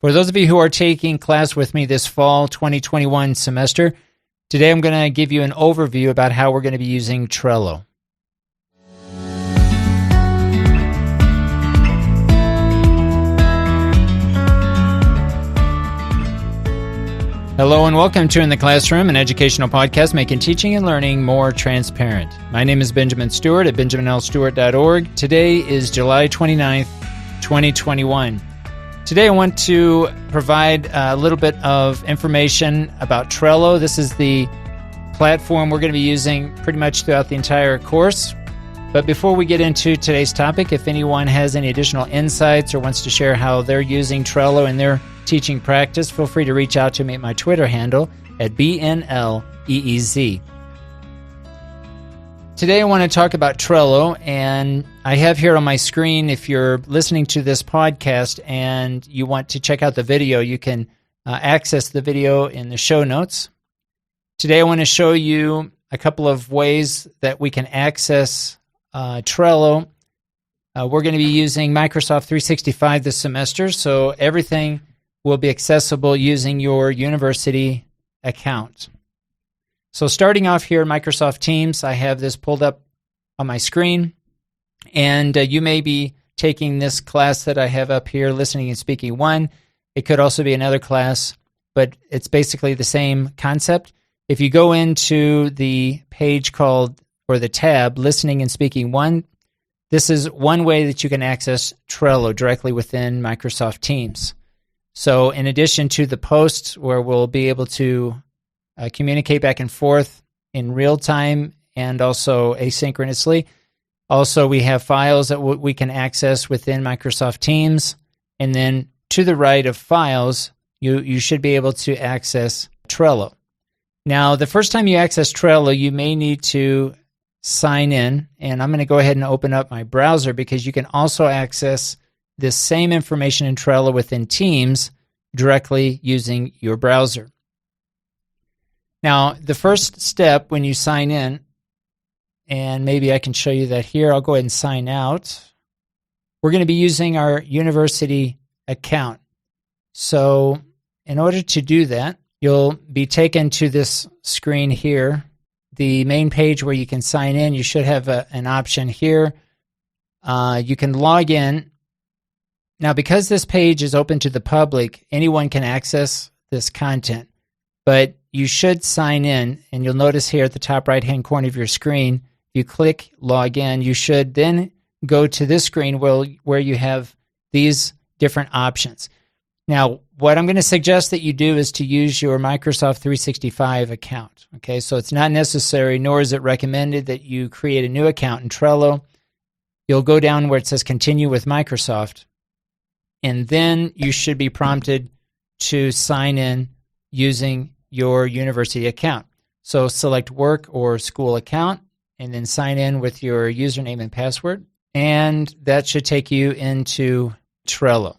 For those of you who are taking class with me this fall 2021 semester, today I'm going to give you an overview about how we're going to be using Trello. Hello and welcome to In the Classroom, an educational podcast making teaching and learning more transparent. My name is Benjamin Stewart at benjaminlstewart.org. Today is July 29th, 2021. Today I want to provide a little bit of information about Trello. This is the platform we're going to be using pretty much throughout the entire course. But before we get into today's topic, if anyone has any additional insights or wants to share how they're using Trello in their teaching practice, feel free to reach out to me at my Twitter handle at BNLEEZ. Today I want to talk about Trello, and I have here on my screen, if you're listening to this podcast and you want to check out the video, you can access the video in the show notes. Today I want to show you a couple of ways that we can access Trello. We're going to be using Microsoft 365 this semester, so everything will be accessible using your university account. So starting off here, Microsoft Teams, I have this pulled up on my screen, and you may be taking this class that I have up here, Listening and Speaking 1. It could also be another class, but it's basically the same concept. If you go into the page called, or the tab, Listening and Speaking 1, this is one way that you can access Trello directly within Microsoft Teams. So in addition to the posts where we'll be able to communicate back and forth in real time and also asynchronously, also we have files that we can access within Microsoft Teams. And then to the right of files, you should be able to access Trello. Now, the first time you access Trello, you may need to sign in. And I'm going to go ahead and open up my browser because you can also access this same information in Trello within Teams directly using your browser. Now, the first step when you sign in, and maybe I can show you that here, I'll go ahead and sign out. We're going to be using our university account. So in order to do that, you'll be taken to this screen here, the main page where you can sign in. You should have an option here. You can log in. Now, because this page is open to the public, anyone can access this content, but you should sign in, and you'll notice here at the top right-hand corner of your screen, you click Log In. You should then go to this screen where you have these different options. Now, what I'm going to suggest that you do is to use your Microsoft 365 account. Okay, so it's not necessary, nor is it recommended that you create a new account in Trello. You'll go down where it says Continue with Microsoft, and then you should be prompted to sign in using your university account. So select Work or School account, and then sign in with your username and password, and that should take you into Trello.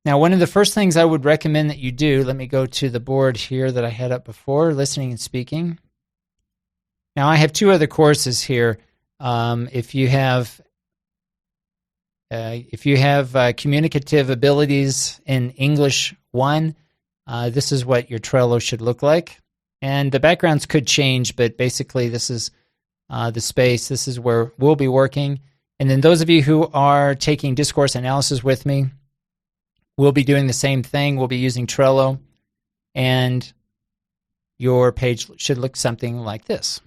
Now, one of the first things I would recommend that you do, let me go to the board here that I had up before, Listening and Speaking. Now, I have two other courses here. If you have communicative abilities in English 1, this is what your Trello should look like. And the backgrounds could change, but basically this is the space. This is where we'll be working. And then those of you who are taking discourse analysis with me, we'll be doing the same thing. We'll be using Trello, and your page should look something like this.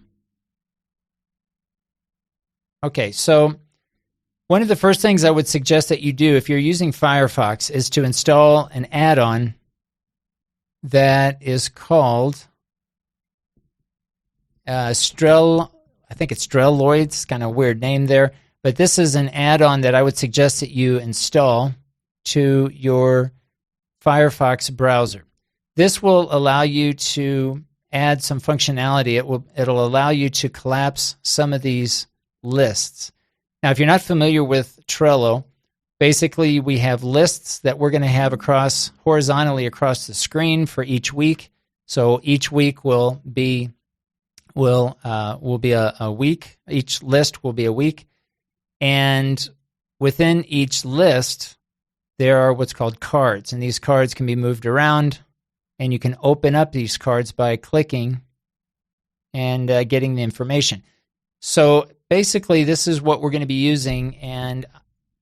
Okay, so one of the first things I would suggest that you do if you're using Firefox is to install an add-on that is called Strelloids. It's kind of a weird name there, but this is an add-on that I would suggest that you install to your Firefox browser. This will allow you to add some functionality. It'll allow you to collapse some of these lists. Now, if you're not familiar with Trello, basically we have lists that we're going to have horizontally across the screen for each week. So each week will be a week. Each list will be a week, and within each list, there are what's called cards, and these cards can be moved around, and you can open up these cards by clicking and getting the information. So basically, this is what we're going to be using, and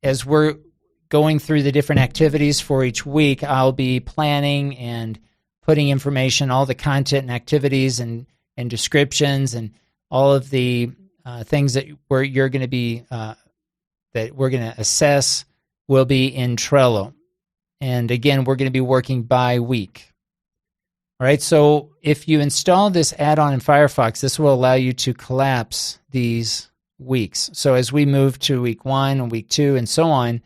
as we're going through the different activities for each week, I'll be planning and putting information, all the content and activities and descriptions and all of the things that you're going to be that we're going to assess will be in Trello. And again, we're going to be working by week. All right, so if you install this add-on in Firefox, this will allow you to collapse these weeks. So as we move to week 1 and week 2 and so on,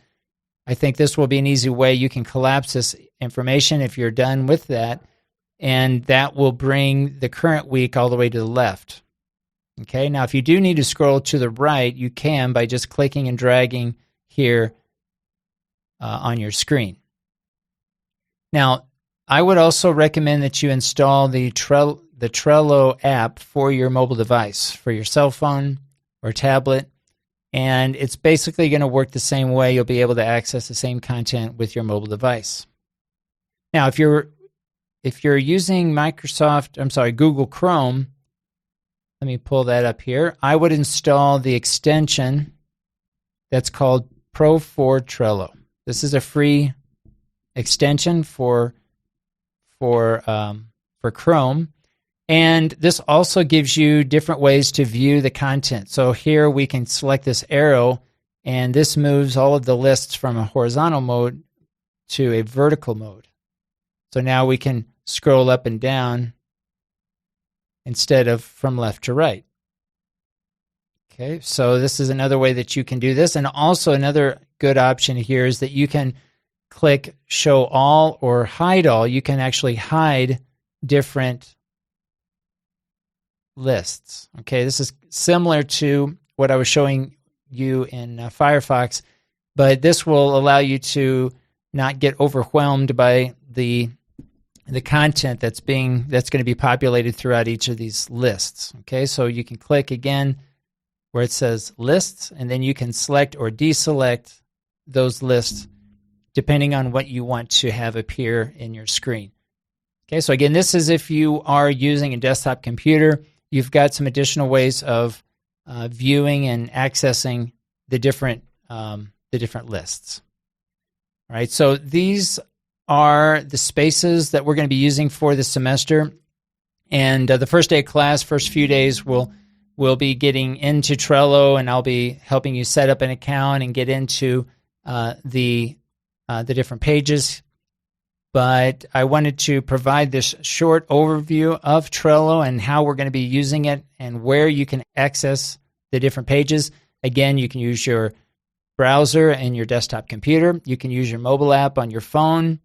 I think this will be an easy way you can collapse this information if you're done with that, and that will bring the current week all the way to the left. Okay, now if you do need to scroll to the right, you can by just clicking and dragging here on your screen. Now, I would also recommend that you install the Trello app for your mobile device, for your cell phone or tablet, and it's basically going to work the same way. You'll be able to access the same content with your mobile device. Now, if you're using Google Chrome, let me pull that up here. I would install the extension that's called Pro for Trello. This is a free extension for Chrome, and this also gives you different ways to view the content. So here we can select this arrow, and this moves all of the lists from a horizontal mode to a vertical mode. So now we can scroll up and down instead of from left to right. Okay, so this is another way that you can do this. And also another good option here is that you can click Show All or Hide All. You can actually hide different lists. Okay, this is similar to what I was showing you in Firefox, but this will allow you to not get overwhelmed by the content that's going to be populated throughout each of these lists. Okay, so you can click again where it says lists, and then you can select or deselect those lists depending on what you want to have appear in your screen. Okay, so again, this is if you are using a desktop computer. You've got some additional ways of viewing and accessing the different lists. All right, so these are the spaces that we're going to be using for the semester. And the first day of class, first few days, we'll be getting into Trello, and I'll be helping you set up an account and get into the different pages. But I wanted to provide this short overview of Trello and how we're going to be using it and where you can access the different pages. Again, you can use your browser and your desktop computer. You can use your mobile app on your phone.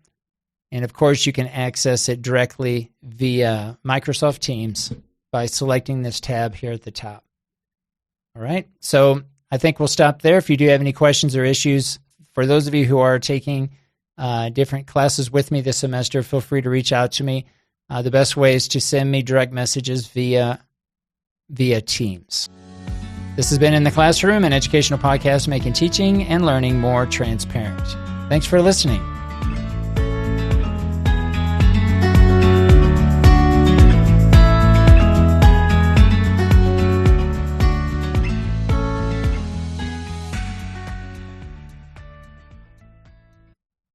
And of course, you can access it directly via Microsoft Teams by selecting this tab here at the top. All right, so I think we'll stop there. If you do have any questions or issues, for those of you who are taking different classes with me this semester, feel free to reach out to me. The best way is to send me direct messages via Teams. This has been In the Classroom, an educational podcast making teaching and learning more transparent. Thanks for listening.